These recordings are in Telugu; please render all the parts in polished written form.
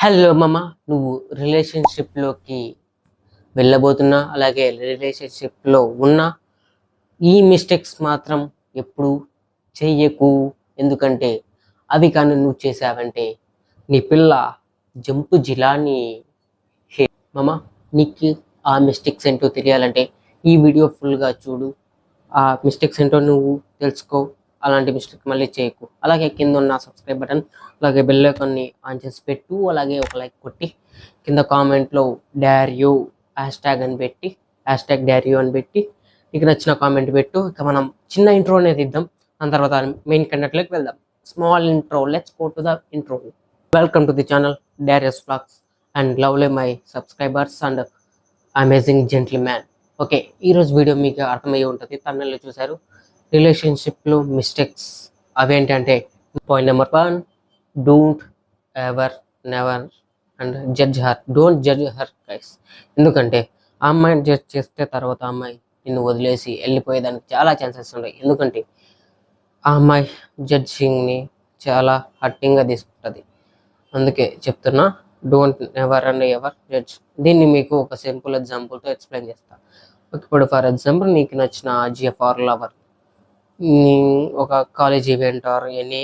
హలో మామ, నువ్వు రిలేషన్షిప్లోకి వెళ్ళబోతున్నా, అలాగే రిలేషన్షిప్లో ఉన్న ఈ మిస్టేక్స్ మాత్రం ఎప్పుడు చెయ్యకు. ఎందుకంటే అవి కానీ నువ్వు చేసావంటే నీ పిల్ల జంపు జిలాని. మామ, నీకు ఆ మిస్టేక్స్ ఏంటో తెలియాలంటే ఈ వీడియో ఫుల్గా చూడు. ఆ మిస్టేక్స్ ఏంటో నువ్వు తెలుసుకో. అలాంటి మిస్టేక్ మళ్ళీ చేయకు. అలాగే కింద ఉన్న సబ్స్క్రైబ్ బటన్, అలాగే బెల్ ఐకాన్ని ఆన్ చేసి పెట్టు. అలాగే ఒక లైక్ కొట్టి కింద కామెంట్లో డారియో హ్యాష్ డారియో అని పెట్టి నీకు నచ్చిన కామెంట్ పెట్టు. ఇక మనం చిన్న ఇంట్రో అనేది ఇద్దాం, దాని తర్వాత మెయిన్ కంటెంట్లోకి వెళ్దాం. Small intro, let's go to the intro. Welcome to the channel Darius vlogs and lovely my subscribers and amazing gentleman. Okay, ఈరోజు వీడియో మీకు అర్థమయ్యే ఉంటుంది, తమిళలో చూశారు. రిలేషన్షిప్లో మిస్టేక్స్ అవేంటంటే, point number 1, don't ever never and don't judge her guys. ఎందుకంటే ఆ అమ్మాయిని జడ్జ్ చేస్తే తర్వాత ఆ అమ్మాయి నిన్ను వదిలేసి వెళ్ళిపోయేదానికి చాలా ఛాన్సెస్ ఉన్నాయి. ఎందుకంటే ఆ అమ్మాయి జడ్జింగ్ని చాలా హట్టింగ్గా తీసుకుంటుంది. అందుకే చెప్తున్నా, don't never and ever judge. దీన్ని మీకు ఒక సింపుల్ ఎగ్జాంపుల్తో ఎక్స్ప్లెయిన్ చేస్తాను. ఇప్పుడు ఫర్ ఎగ్జాంపుల్, నీకు నచ్చిన జిఎఫ్ఆర్ లవర్ ఒక college event or any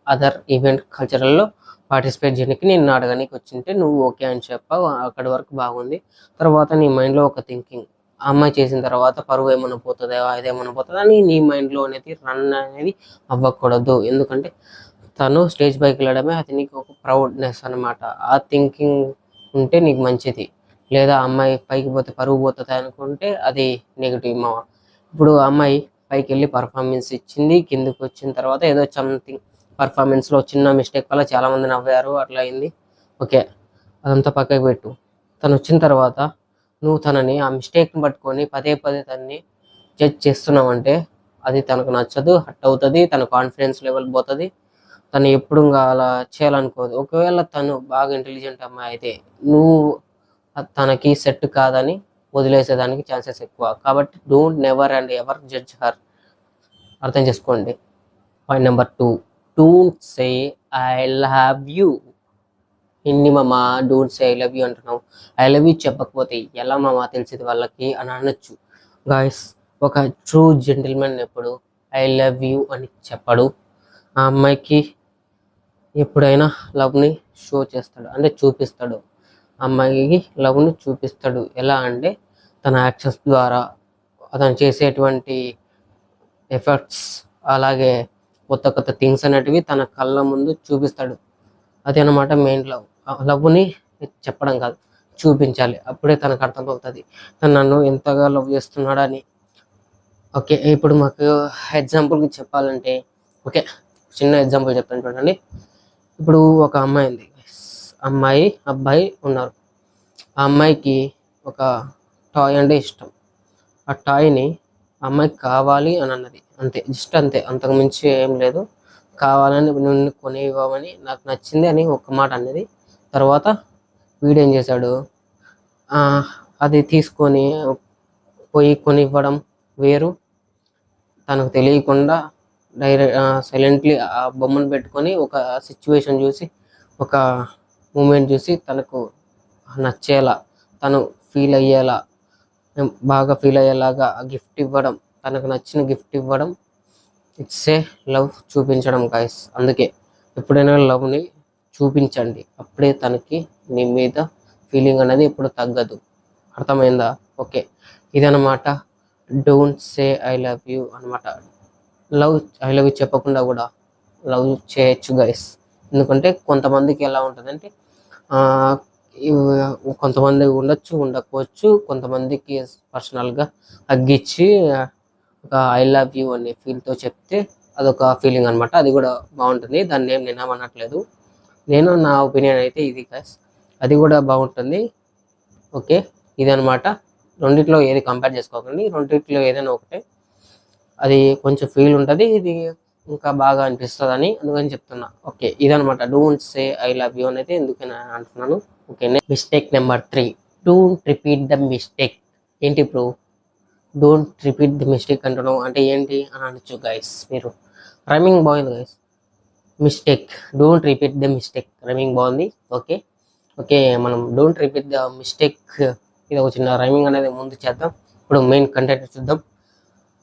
other event కల్చరల్లో పార్టిసిపేట్ చేయడానికి నేను అడగడానికి వచ్చింటే నువ్వు ఓకే అని చెప్పావు. అక్కడి వరకు బాగుంది. తర్వాత నీ మైండ్లో ఒక థింకింగ్, అమ్మాయి చేసిన తర్వాత పరువు ఏమైనా పోతుందా, అదేమైనా పోతుందా అని నీ మైండ్లో అనేది రన్ అనేది అవ్వకూడదు. ఎందుకంటే తను స్టేజ్ పైకి వెళ్ళడమే అది నీకు ఒక ప్రౌడ్నెస్ అనమాట. ఆ థింకింగ్ ఉంటే నీకు మంచిది. లేదా అమ్మాయి పైకి పోతే పరువు పోతుంది అనుకుంటే అది నెగిటివ్ మా. ఇప్పుడు అమ్మాయి పైకి వెళ్ళి పర్ఫార్మెన్స్ ఇచ్చింది, కిందకి వచ్చిన తర్వాత ఏదో సంథింగ్ పర్ఫార్మెన్స్లో చిన్న మిస్టేక్ వల్ల చాలామంది నవ్వారు, అట్లా అయింది. ఓకే, అదంతా పక్కకి పెట్టు. తను వచ్చిన తర్వాత నువ్వు తనని ఆ మిస్టేక్ని పట్టుకొని పదే పదే తనని జడ్జ్ చేస్తున్నావంటే అది తనకు నచ్చదు, హట్ అవుతుంది, తన కాన్ఫిడెన్స్ లెవెల్ పోతుంది. తను ఎప్పుడు ఇంకా అలా చేయాలనుకోదు. ఒకవేళ తను బాగా ఇంటెలిజెంట్ అమ్మాయి అయితే నువ్వు తనకి సెట్ కాదని వదిలేసేదానికి ఛాన్సెస్ ఎక్కువ. కాబట్టి don't never and ever judge her. అర్థం చేసుకోండి. Point number 2, don't say I love you. ఇన్ని మామా don't say I love you అంటున్నావు. ఐ లవ్ యూ చెప్పకపోతే ఎలా మామా తెలిసేది వాళ్ళకి అని అనొచ్చు. గాయస్, ఒక ట్రూ జెంటిల్మెన్ ఎప్పుడు ఐ లవ్ యూ అని చెప్పడు. ఆ అమ్మాయికి ఎప్పుడైనా లవ్ని షో చేస్తాడు, అంటే చూపిస్తాడు. అమ్మాయికి లవ్ని చూపిస్తాడు. ఎలా అంటే తన యాక్షన్స్ ద్వారా, అతను చేసేటువంటి ఎఫర్ట్స్, అలాగే కొత్త కొత్త థింగ్స్ అనేటివి తన కళ్ళ ముందు చూపిస్తాడు. అది అనమాట మెయిన్ లవ్. లవ్ని చెప్పడం కాదు, చూపించాలి. అప్పుడే తనకు అర్థమవుతుంది తను నన్ను ఎంతగా లవ్ చేస్తున్నాడని. ఓకే, ఇప్పుడు మాకు ఎగ్జాంపుల్కి చెప్పాలంటే, ఓకే చిన్న ఎగ్జాంపుల్ చెప్తాను చూడండి. ఇప్పుడు ఒక అమ్మాయి ఉంది, అమ్మాయి అబ్బాయి ఉన్నారు. ఆ అమ్మాయికి ఒక టాయ్ అంటే ఇష్టం. ఆ టాయ్ని అమ్మాయికి కావాలి అని అన్నది, అంతే, జస్ట్ అంతే, అంతకుమించి ఏం లేదు. కావాలని నిన్ను కొని ఇవ్వమని, నాకు నచ్చింది అని ఒక్క మాట అన్నది. తర్వాత వీడేం చేశాడు, అది తీసుకొని పోయి కొని ఇవ్వడం వేరు, తనకు తెలియకుండా సైలెంట్లీ ఆ బొమ్మను పెట్టుకొని ఒక సిచ్యువేషన్ చూసి, ఒక మూమెంట్ చూసి తనకు నచ్చేలా, తను ఫీల్ అయ్యేలా, బాగా ఫీల్ అయ్యేలాగా గిఫ్ట్ ఇవ్వడం, తనకు నచ్చిన గిఫ్ట్ ఇవ్వడం, ఇట్స్ ఏ లవ్ చూపించడం గాయస్. అందుకే ఎప్పుడైనా లవ్ని చూపించండి, అప్పుడే తనకి నీ మీద ఫీలింగ్ అనేది ఎప్పుడు తగ్గదు. అర్థమైందా? ఓకే, ఇదనమాట don't say I love you అనమాట. ఐ లవ్ యూ చెప్పకుండా కూడా లవ్ చేయొచ్చు గైస్. ఎందుకంటే కొంతమందికి ఎలా ఉంటుందంటే, కొంతమంది ఉండొచ్చు, ఉండకపోవచ్చు. కొంతమందికి పర్సనల్గా అగ్గిచ్చి ఒక ఐ లవ్ యూ అనే ఫీల్తో చెప్తే అదొక ఫీలింగ్ అనమాట. అది కూడా బాగుంటుంది, దాన్ని ఏం నేనేమనట్లేదు. నా ఒపీనియన్ అయితే ఇది గైస్, అది కూడా బాగుంటుంది. ఓకే, ఇదనమాట. రెండిట్లో ఏది కంపేర్ చేసుకోకండి, రెండిట్లో ఏదైనా ఒకటే. అది కొంచెం ఫీల్ ఉంటుంది, ఇది ఇంకా బాగా అనిపిస్తుంది అని అందుకని చెప్తున్నా. ఓకే, ఇదనమాట don't say I love you అనేది ఎందుకని అంటున్నాను. Okay, mistake number 3, don't repeat the mistake. ఏంటి bro don't repeat the mistake అంటున్నావు అంటే ఏంటి అని అనొచ్చు గైస్ మీరు. రైమింగ్ బాగుంది guys. Mistake, don't repeat the mistake, rhyming బాగుంది. ఓకే, ఓకే, మనం డోంట్ రిపీట్ ద మిస్టేక్, ఇది ఒక చిన్న రైమింగ్ అనేది ముందు చేద్దాం. ఇప్పుడు మెయిన్ కంటెంట్ చూద్దాం.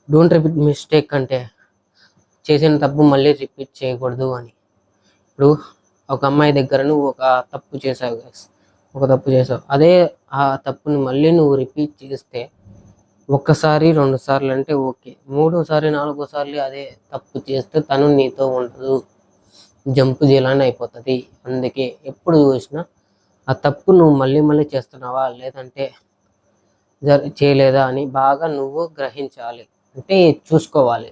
డోంట్ రిపీట్ మిస్టేక్ అంటే చేసిన తప్పు మళ్ళీ రిపీట్ చేయకూడదు అని. ఇప్పుడు ఒక అమ్మాయి దగ్గర నువ్వు ఒక తప్పు చేసావు గైస్, ఒక తప్పు చేసావు, అదే ఆ తప్పుని మళ్ళీ నువ్వు రిపీట్ చేస్తే ఒక్కసారి 2 సార్లు అంటే ఓకే, 3సారి 4సార్లు అదే తప్పు చేస్తే తను నీతో ఉండదు, జంపు చేయాలని అయిపోతుంది. అందుకే ఎప్పుడు చూసినా ఆ తప్పు నువ్వు మళ్ళీ మళ్ళీ చేస్తున్నావా లేదంటే చేయలేదా అని బాగా నువ్వు గ్రహించాలి, అంటే చూసుకోవాలి.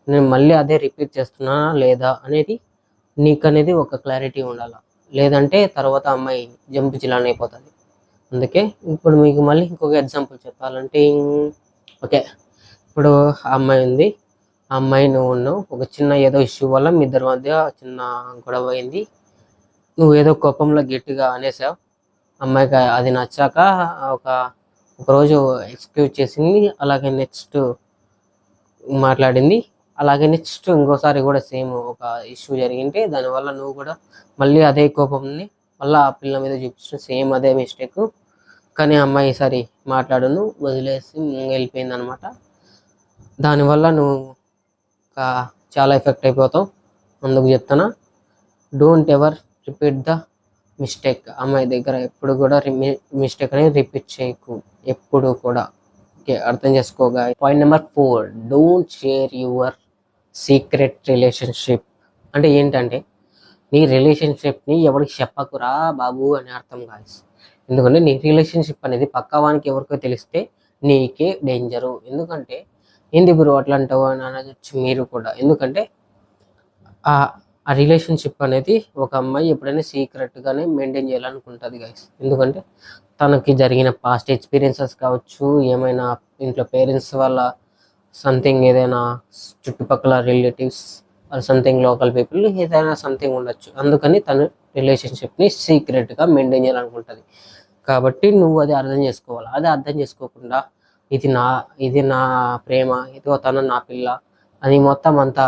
నేను మళ్ళీ అదే రిపీట్ చేస్తున్నానా లేదా అనేది నీకనేది ఒక క్లారిటీ ఉండాలి. లేదంటే తర్వాత అమ్మాయి జంప్ చిలాన్ అయిపోతుంది. అందుకే ఇప్పుడు మీకు మళ్ళీ ఇంకొక ఎగ్జాంపుల్ చెప్పాలంటే, ఓకే, ఇప్పుడు ఆ అమ్మాయి ఉంది, ఆ అమ్మాయి నువ్వు ఉన్నావు, ఒక చిన్న ఏదో ఇష్యూ వల్ల మీ ఇద్దరి మధ్య చిన్న గొడవ అయింది, నువ్వు ఏదో కోపంలో గట్టిగా అనేసావు. అమ్మాయికి అది నచ్చాక ఒకరోజు ఎక్స్క్యూజ్ చేసింది, అలాగే నెక్స్ట్ మాట్లాడింది, అలాగే నెక్స్ట్ ఇంకోసారి కూడా సేమ్ ఒక ఇష్యూ జరిగింటే దానివల్ల నువ్వు కూడా మళ్ళీ అదే కోపంని మళ్ళీ ఆ పిల్ల మీద చూపించిన సేమ్ అదే మిస్టేక్. కానీ అమ్మాయి ఈసారి మాట్లాడును వదిలేసి వెళ్ళిపోయింది అనమాట. దానివల్ల నువ్వు చాలా ఎఫెక్ట్ అయిపోతావు. అందుకు చెప్తానా, don't ever repeat the mistake. అమ్మాయి దగ్గర ఎప్పుడు కూడా మిస్టేక్ అనేది రిపీట్ చేయకు ఎప్పుడు కూడా. ఓకే, అర్థం చేసుకోగా. Point number 4, don't share your secret relationship. అంటే ఏంటంటే నీ రిలేషన్షిప్ని ఎవరికి చెప్పకురా బాబు అని అర్థం కాదు. ఎందుకంటే నీ రిలేషన్షిప్ అనేది పక్కవానికి ఎవరికో తెలిస్తే నీకే డేంజరు. ఎందుకంటే ఏంది బ్రో అట్లా అంటావు అని అనొచ్చు మీరు కూడా. ఎందుకంటే ఆ రిలేషన్షిప్ అనేది ఒక అమ్మాయి ఎప్పుడైనా సీక్రెట్గానే మెయింటైన్ చేయాలనుకుంటుంది గైస్. ఎందుకంటే తనకి జరిగిన పాస్ట్ ఎక్స్పీరియన్సెస్ కావచ్చు, ఏమైనా ఇంట్లో పేరెంట్స్ వల్ల సంథింగ్, ఏదైనా చుట్టుపక్కల రిలేటివ్స్ సంథింగ్ లోకల్ పీపుల్ ఏదైనా సంథింగ్ ఉండొచ్చు. అందుకని తను రిలేషన్షిప్ని సీక్రెట్గా మెయింటైన్ చేయాలనుకుంటుంది. కాబట్టి నువ్వు అది అర్థం చేసుకోవాలి. అది అర్థం చేసుకోకుండా ఇది నా ప్రేమ, ఇదిగో తను నా పిల్ల అని మొత్తం అంతా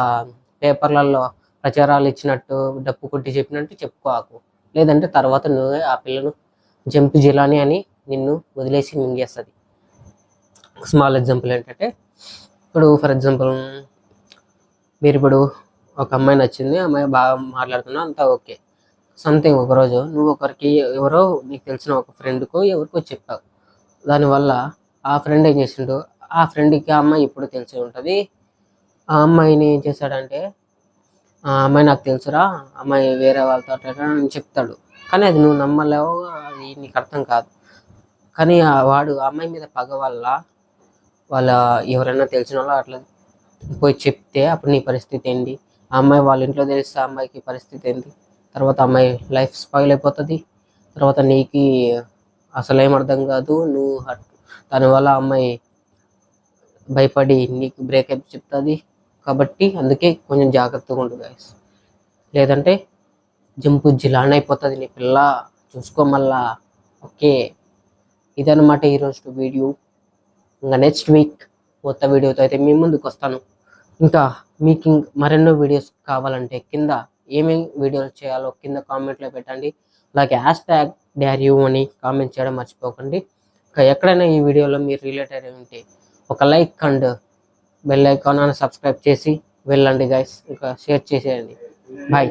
పేపర్లలో ప్రచారాలు ఇచ్చినట్టు డప్పు కొట్టి చెప్పినట్టు చెప్పుకోకు. లేదంటే తర్వాత నువ్వే ఆ పిల్లను జంప్ జిలాని అని నిన్ను వదిలేసి మింగేస్తుంది. స్మాల్ ఎగ్జాంపుల్ ఏంటంటే, ఇప్పుడు ఫర్ ఎగ్జాంపుల్ మీరు ఇప్పుడు ఒక అమ్మాయి నచ్చింది, అమ్మాయి బాగా మాట్లాడుతున్నా అంతా ఓకే. సంథింగ్ ఒకరోజు నువ్వు ఒకరికి ఎవరో నీకు తెలిసిన ఒక ఫ్రెండ్కో ఎవరికో చెప్పావు. దానివల్ల ఆ ఫ్రెండ్ ఏం చేసిండు, ఆ ఫ్రెండ్కి ఆ అమ్మాయి ఇప్పుడు తెలిసి ఉంటుంది. ఆ అమ్మాయిని ఏం చేశాడంటే, ఆ అమ్మాయి నాకు తెలుసురా, అమ్మాయి వేరే వాళ్ళతో అని చెప్తాడు. కానీ అది నువ్వు నమ్మలేవు, అది నీకు అర్థం కాదు. కానీ వాడు ఆ అమ్మాయి మీద పగ వల్ల వాళ్ళ ఎవరైనా తెలిసిన వాళ్ళు అట్లా పోయి చెప్తే అప్పుడు నీ పరిస్థితి ఏంటి? ఆ అమ్మాయి వాళ్ళ ఇంట్లో తెలిస్తే ఆ అమ్మాయికి పరిస్థితి ఏంటి? తర్వాత అమ్మాయి లైఫ్ స్పాయిల్ అయిపోతుంది. తర్వాత నీకు అసలు ఏం అర్థం కాదు. నువ్వు దానివల్ల అమ్మాయి భయపడి నీకు బ్రేకప్ చెప్తుంది. కాబట్టి అందుకే కొంచెం జాగ్రత్తగా ఉండు గైస్. లేదంటే జంపు జిలాన్ అయిపోతుంది నీ పిల్ల, చూసుకో మళ్ళా. ఓకే, ఇదన్నమాట ఈరోజు వీడియో. ఇంకా నెక్స్ట్ వీక్ కొత్త వీడియోతో అయితే మీ ముందుకు వస్తాను. ఇంకా మీకు మరెన్నో వీడియోస్ కావాలంటే కింద ఏమేమి వీడియోలు చేయాలో కింద కామెంట్లో పెట్టండి. అలాగే #DareYou అని కామెంట్ చేయడం మర్చిపోకండి. ఇంకా ఎక్కడైనా ఈ వీడియోలో మీరు రిలేటెడ్ ఉంటే ఒక లైక్ అండ్ బెల్ ఐకాన్ అని సబ్స్క్రైబ్ చేసి వెళ్ళండి గైస్. ఇంకా షేర్ చేసేయండి. బాయ్.